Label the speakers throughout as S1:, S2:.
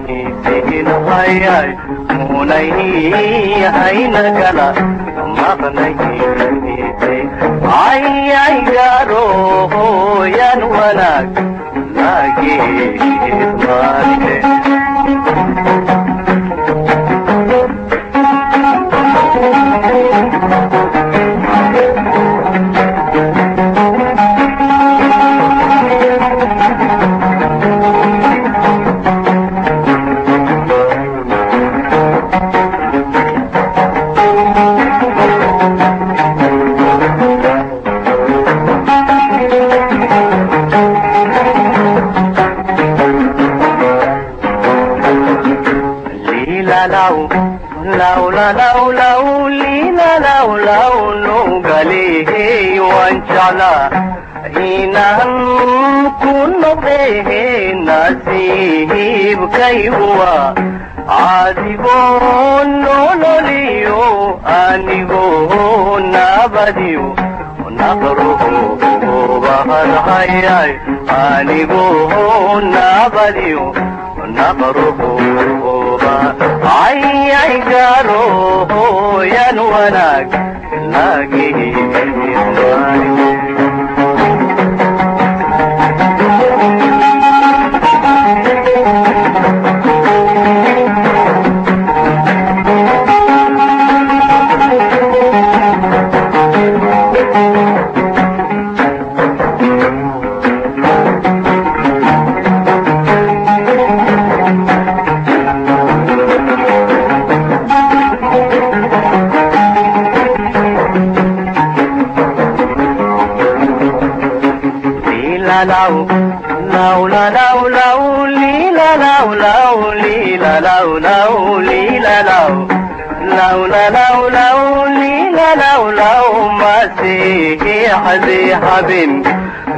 S1: siin hayay munay haynagala maqnayte ayay garo yan wanaag lagismarte لو لينا لو نقليه وانشعلا هنا كن به نسيب كي هو عذبون نوليو أنيبون نبديو نقره بحر حياي أنيبون نبديو نقره ayay garo yan wanaag lagismarte لو مسيح ذي حبيب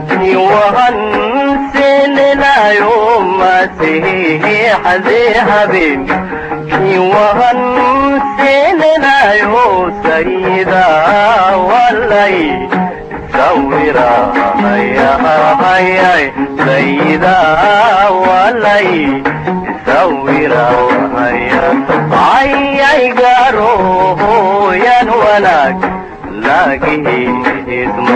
S1: في وهن سن لا يوم مسيح ذي حبيب في وهن سن لا يوم سيدا واللي سويرا هيا هيا سيدا واللي سويرا هيا ayay garo yan wanaag lagismarte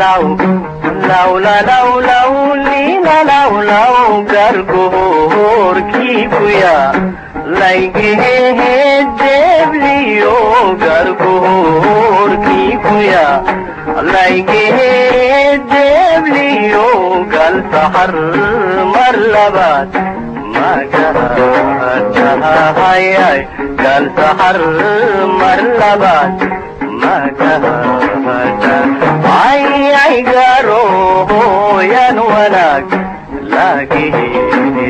S1: لو gargoor kiikuya laygehe debliyo gargoor kiikuya laygehe debliyo gal sahar mar labaad magahayay gal sahar mar labaad ayay garo yan wanaag lagismarte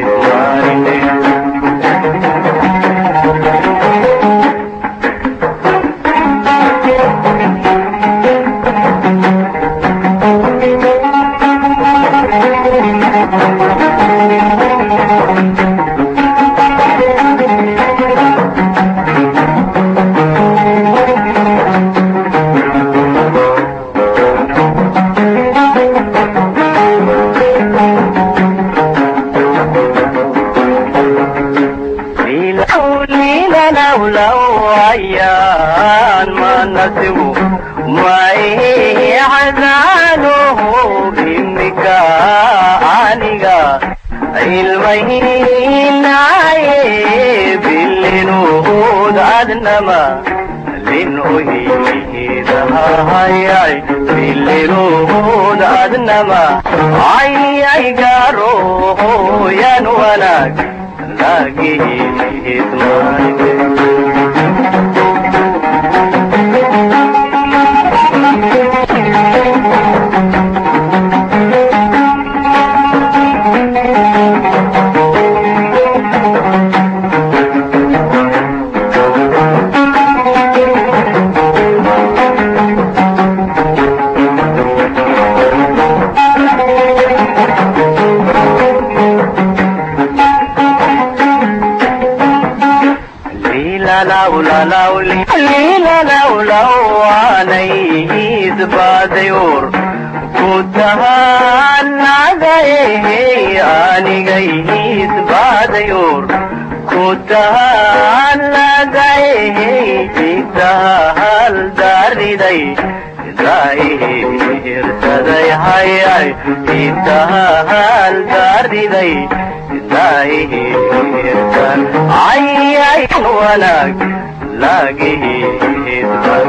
S1: ayaan manasibu may cadaano imika aniga ilmahinaaye bilinuud adnama linuhiidahayay bilinuud adnama ayay gaaro yan wanaag lagihiidmaaye lilalawlawanayid baadayor ku tahanagaye anigayid baadayor ku tahanagaye itahal dariday daihirsaday hayay itahal dariday daihirsan ayay wanaag lagihiidman